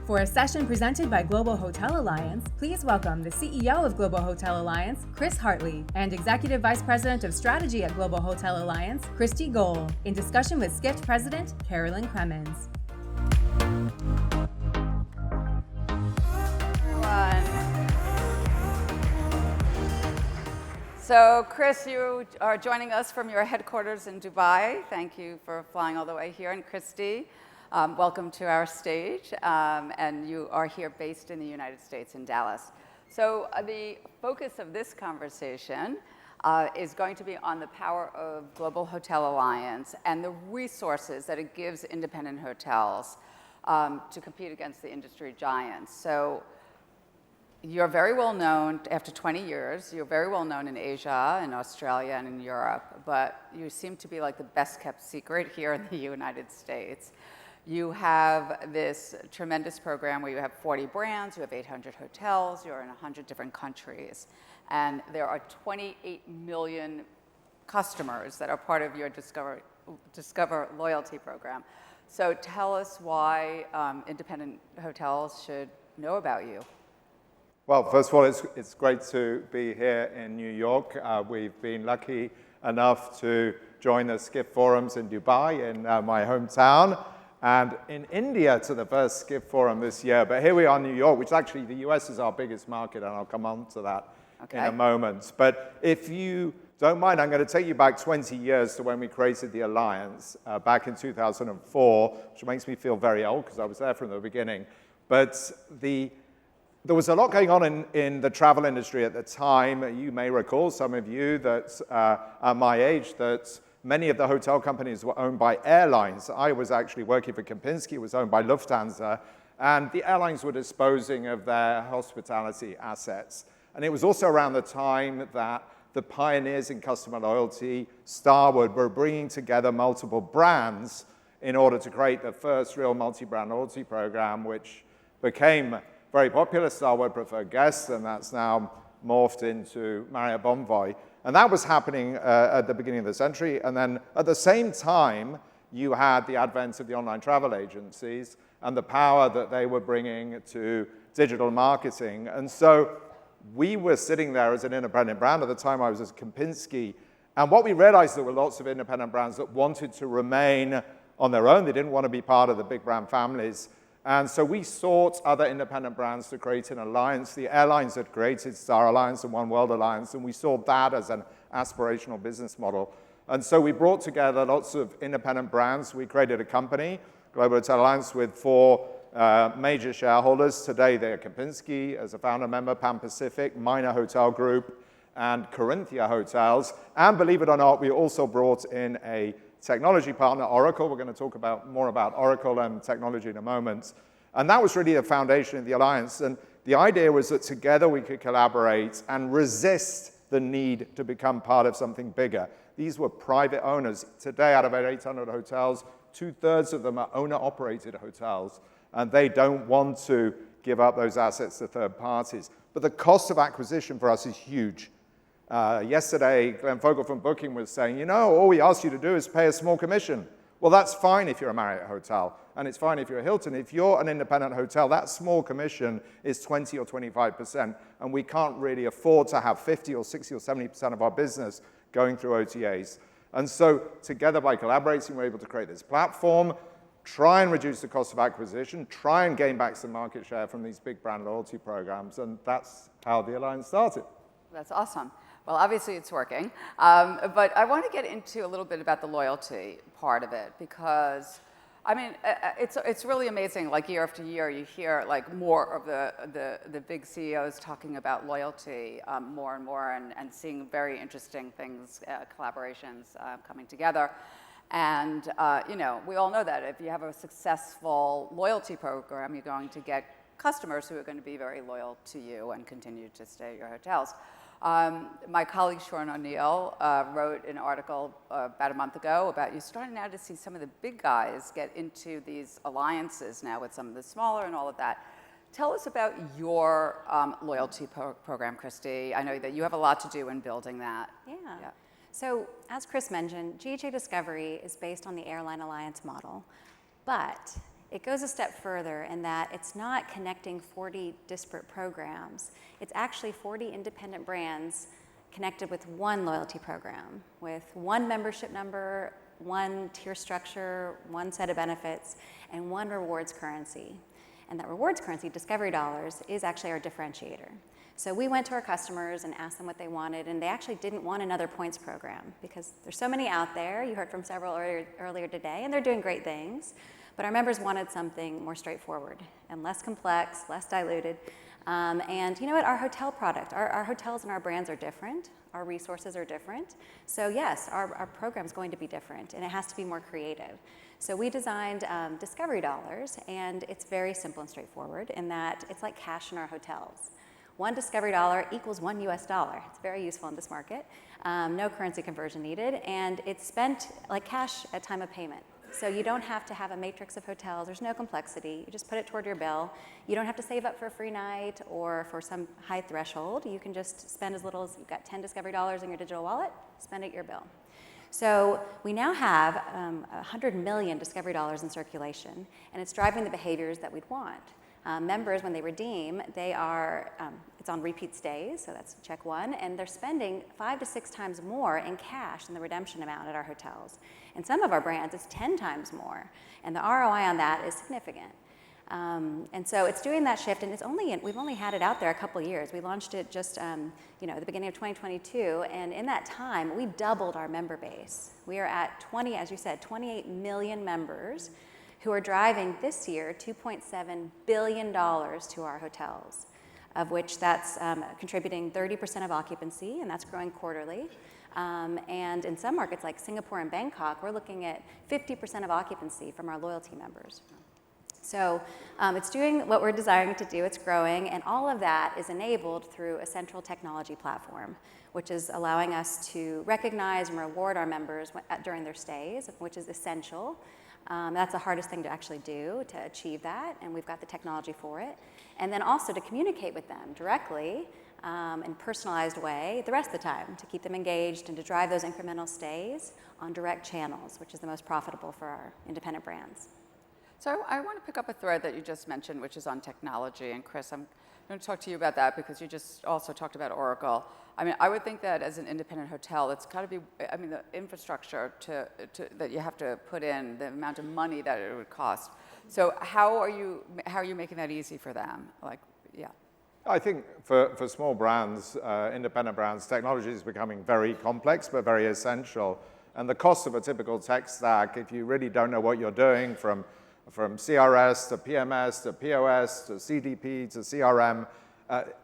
For a session presented by Global Hotel Alliance, please welcome the CEO of Global Hotel Alliance, Chris Hartley, and Executive Vice President of Strategy at Global Hotel Alliance, Kristi Gole, in discussion with Skift President, Carolyn Kremins. So, Chris, you are joining us from your headquarters in Dubai. Thank you for flying all the way here. And Kristi, welcome to our stage. And you are here based in the United States in Dallas. So the focus of this conversation is going to be on the power of Global Hotel Alliance and the resources that it gives independent hotels to compete against the industry giants. So you're very well known, after 20 years, you're very well known in Asia, in Australia, and in Europe, but you seem to be like the best kept secret here in the United States. You have this tremendous program where you have 40 brands, you have 800 hotels, you're in 100 different countries, and there are 28 million customers that are part of your Discover loyalty program. So tell us why independent hotels should know about you. Well, first of all, it's great to be here in New York. We've been lucky enough to join the Skift forums in Dubai, in my hometown, and in India to the first Skift forum this year. But here we are in New York, which actually the US is our biggest market, and I'll come on to that in a moment. But if you don't mind, I'm going to take you back 20 years to when we created the Alliance back in 2004, which makes me feel very old because I was there from the beginning. But there was a lot going on in the travel industry at the time. You may recall, some of you that are my age, that many of the hotel companies were owned by airlines. I was actually working for Kempinski, it was owned by Lufthansa, and the airlines were disposing of their hospitality assets. And it was also around the time that the pioneers in customer loyalty, Starwood, were bringing together multiple brands in order to create the first real multi-brand loyalty program, which became very popular. Starwood Preferred Guests, and that's now morphed into Marriott Bonvoy. And that was happening at the beginning of the century. And then at the same time, you had the advent of the online travel agencies and the power that they were bringing to digital marketing. And so we were sitting there as an independent brand. At the time, I was at Kempinski. And what we realized, there were lots of independent brands that wanted to remain on their own. They didn't want to be part of the big brand families. And so we sought other independent brands to create an alliance. The airlines had created Star Alliance and One World Alliance, and we saw that as an aspirational business model. And so we brought together lots of independent brands. We created a company, Global Hotel Alliance, with 4 major shareholders. Today, they're Kempinski as a founder member, Pan Pacific, Minor Hotel Group, and Corinthia Hotels. And believe it or not, we also brought in a technology partner, Oracle. We're going to talk more about Oracle and technology in a moment. And that was really the foundation of the Alliance. And the idea was that together we could collaborate and resist the need to become part of something bigger. These were private owners. Today, out of about 800 hotels, 2/3 of them are owner-operated hotels. And they don't want to give up those assets to third parties. But the cost of acquisition for us is huge. Yesterday, Glenn Fogel from Booking was saying, you know, all we ask you to do is pay a small commission. Well, that's fine if you're a Marriott hotel, and it's fine if you're a Hilton. If you're an independent hotel, that small commission is 20 or 25%, and we can't really afford to have 50 or 60 or 70% of our business going through OTAs. And so together, by collaborating, we're able to create this platform, try and reduce the cost of acquisition, try and gain back some market share from these big brand loyalty programs, and that's how the Alliance started. That's awesome. Well, obviously it's working, but I want to get into a little bit about the loyalty part of it, because I mean, it's really amazing. Like year after year, you hear like more of the big CEOs talking about loyalty more and more, and seeing very interesting things, collaborations coming together. And you know, we all know that if you have a successful loyalty program, you're going to get customers who are going to be very loyal to you and continue to stay at your hotels. My colleague Sean O'Neill wrote an article about a month ago about you starting now to see some of the big guys get into these alliances now with some of the smaller and all of that. Tell us about your loyalty program, Kristi. I know that you have a lot to do in building that. Yeah. So as Chris mentioned, GHA Discovery is based on the Airline Alliance model, but it goes a step further in that it's not connecting 40 disparate programs. It's actually 40 independent brands connected with one loyalty program, with one membership number, one tier structure, one set of benefits, and one rewards currency. And that rewards currency, Discovery Dollars, is actually our differentiator. So we went to our customers and asked them what they wanted, and they actually didn't want another points program because there's so many out there. You heard from several earlier today, and they're doing great things. But our members wanted something more straightforward and less complex, less diluted. And you know what? Our hotel product, our hotels and our brands are different. Our resources are different. So yes, our program's going to be different, and it has to be more creative. So we designed Discovery Dollars, and it's very simple and straightforward in that it's like cash in our hotels. One Discovery Dollar equals one US dollar. It's very useful in this market. No currency conversion needed, and it's spent like cash at time of payment. So you don't have to have a matrix of hotels. There's no complexity. You just put it toward your bill. You don't have to save up for a free night or for some high threshold. You can just spend as little as you've got 10 Discovery Dollars in your digital wallet, spend it at your bill. So we now have 100 million Discovery Dollars in circulation, and it's driving the behaviors that we'd want. Members, when they redeem, it's on repeat stays, so that's check one, and they're spending 5 to 6 times more in cash than the redemption amount at our hotels. And some of our brands, it's 10 times more, and the ROI on that is significant. And so it's doing that shift, and we've only had it out there a couple years. We launched it just at the beginning of 2022, and in that time, we've doubled our member base. We are at 28 million members who are driving this year $2.7 billion to our hotels, of which that's contributing 30% of occupancy, and that's growing quarterly. And in some markets like Singapore and Bangkok, we're looking at 50% of occupancy from our loyalty members. So it's doing what we're desiring to do, it's growing, and all of that is enabled through a central technology platform, which is allowing us to recognize and reward our members during their stays, which is essential. That's the hardest thing to actually do, to achieve that, and we've got the technology for it. And then also to communicate with them directly in a personalized way the rest of the time, to keep them engaged and to drive those incremental stays on direct channels, which is the most profitable for our independent brands. So I want to pick up a thread that you just mentioned, which is on technology. And Chris, I'm going to talk to you about that because you just also talked about Oracle. I mean, I would think that as an independent hotel, it's got to be, the infrastructure that you have to put in, the amount of money that it would cost. So how are you making that easy for them? I think for small brands, independent brands, technology is becoming very complex but very essential. And the cost of a typical tech stack, if you really don't know what you're doing from CRS to PMS to POS to CDP to CRM,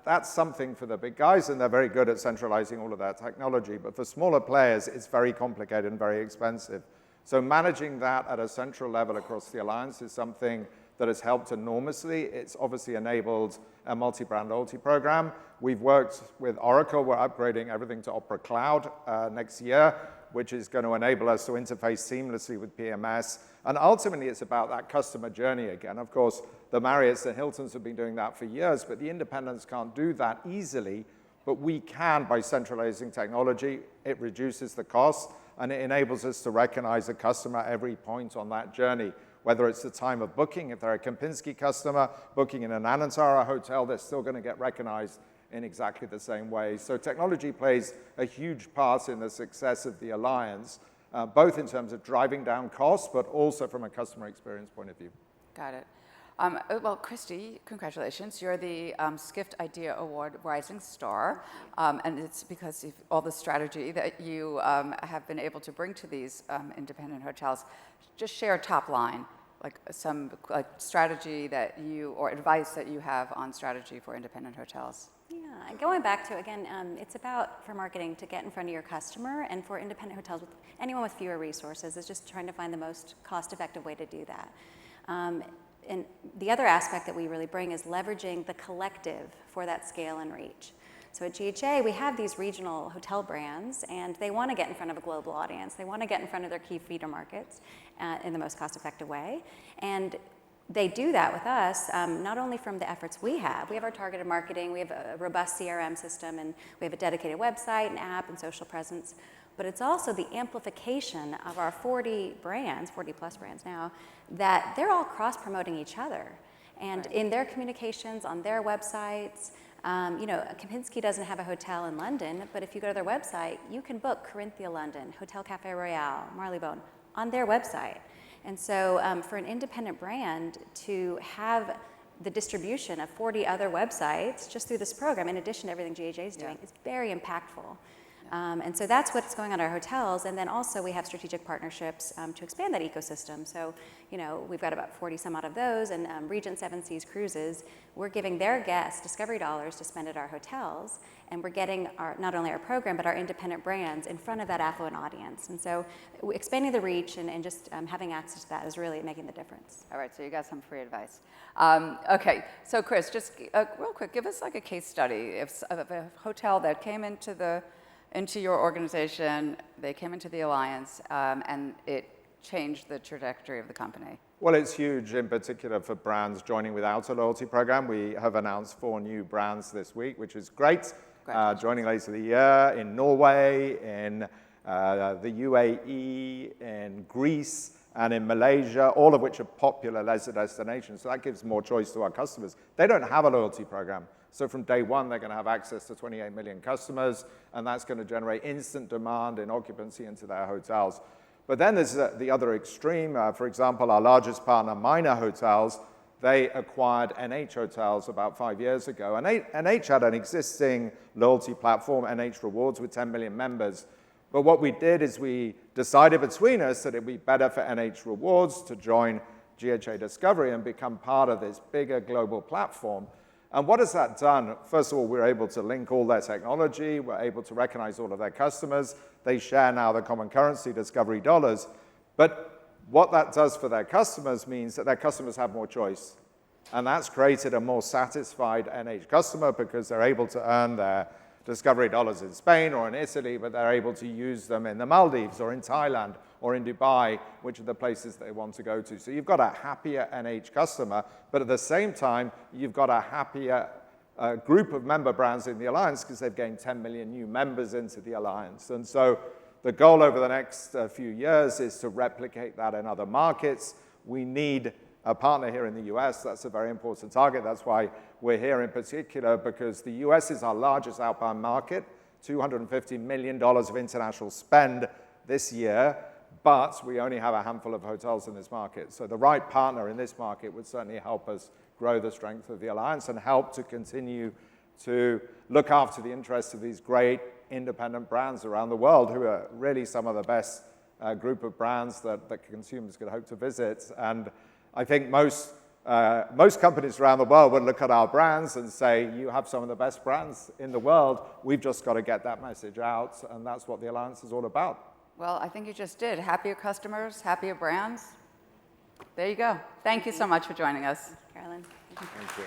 that's something for the big guys, and they're very good at centralizing all of that technology. But for smaller players, it's very complicated and very expensive. So managing that at a central level across the alliance is something that has helped enormously. It's obviously enabled a multi-brand loyalty program. We've worked with Oracle. We're upgrading everything to Opera Cloud next year, which is going to enable us to interface seamlessly with PMS. And ultimately, it's about that customer journey again. Of course, the Marriotts and Hiltons have been doing that for years, but the independents can't do that easily. But we can by centralizing technology. It reduces the cost, and it enables us to recognize a customer at every point on that journey. Whether it's the time of booking, if they're a Kempinski customer booking in an Anantara hotel, they're still going to get recognized in exactly the same way. So technology plays a huge part in the success of the alliance, both in terms of driving down costs, but also from a customer experience point of view. Got it. Well, Kristi, congratulations. You're the Skift Idea Award Rising Star, and it's because of all the strategy that you have been able to bring to these independent hotels. Just share top line, some strategy that or advice that you have on strategy for independent hotels. Yeah, and going back to, again, it's about, for marketing, to get in front of your customer, and for independent hotels, anyone with fewer resources is just trying to find the most cost-effective way to do that. And the other aspect that we really bring is leveraging the collective for that scale and reach. So at GHA, we have these regional hotel brands, and they want to get in front of a global audience. They want to get in front of their key feeder markets in the most cost-effective way. And they do that with us, not only from the efforts we have. We have our targeted marketing, we have a robust CRM system, and we have a dedicated website and app and social presence. but it's also the amplification of our 40 brands, 40 plus brands now, that they're all cross-promoting each other. And in their communications, on their websites, you know, Kempinski doesn't have a hotel in London, but if you go to their website, you can book Corinthia London, Hotel Cafe Royale, Marylebone on their website. And so for an independent brand to have the distribution of 40 other websites just through this program, in addition to everything GHA is doing, is very impactful. And so that's what's going on at our hotels. And then also we have strategic partnerships to expand that ecosystem. So, you know, we've got about 40 some out of those, and Regent Seven Seas Cruises, we're giving their guests Discovery dollars to spend at our hotels, and we're getting not only our program, but our independent brands in front of that affluent audience. And so expanding the reach and just having access to that is really making the difference. All right, so you got some free advice. Okay, so Chris, just real quick, give us like a case study of a hotel that came into your organization, they came into the alliance, and it changed the trajectory of the company. Well, it's huge, in particular for brands joining without a loyalty program. We have announced 4 new brands this week, which is great. Joining later this year in Norway, in the UAE, in Greece, and in Malaysia, all of which are popular leisure destinations. So that gives more choice to our customers. They don't have a loyalty program. So from day one, they're going to have access to 28 million customers, and that's going to generate instant demand in occupancy into their hotels. But then there's the other extreme. For example, our largest partner, Minor Hotels, they acquired NH Hotels about 5 years ago. And NH had an existing loyalty platform, NH Rewards, with 10 million members. But what we did is we decided between us that it would be better for NH Rewards to join GHA Discovery and become part of this bigger global platform. And what has that done? First of all, we're able to link all their technology. We're able to recognize all of their customers. They share now the common currency, Discovery dollars. But what that does for their customers means that their customers have more choice. And that's created a more satisfied NH customer because they're able to earn their Discovery dollars in Spain or in Italy, but they're able to use them in the Maldives or in Thailand or in Dubai, which are the places they want to go to. So you've got a happier NH customer, but at the same time, you've got a happier group of member brands in the Alliance because they've gained 10 million new members into the Alliance. And so the goal over the next few years is to replicate that in other markets. We need a partner here in the US. That's a very important target. That's why we're here in particular, because the US is our largest outbound market, $250 million of international spend this year, but we only have a handful of hotels in this market. So the right partner in this market would certainly help us grow the strength of the Alliance and help to continue to look after the interests of these great independent brands around the world, who are really some of the best group of brands that consumers could hope to visit. And I think most companies around the world would look at our brands and say, you have some of the best brands in the world. We've just got to get that message out, and that's what the Alliance is all about. Well, I think you just did. Happier customers, happier brands. There you go. Thank you so much for joining us. Carolyn. Thank you.